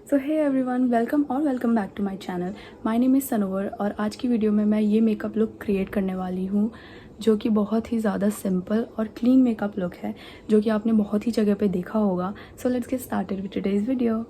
So hey everyone, welcome back to my channel. My name is Sanobar और आज की video में मैं ये मेकअप लुक क्रिएट करने वाली हूँ जो कि बहुत ही ज़्यादा सिंपल और क्लीन मेकअप लुक है जो कि आपने बहुत ही जगह पे देखा होगा। So let's get started with today's video.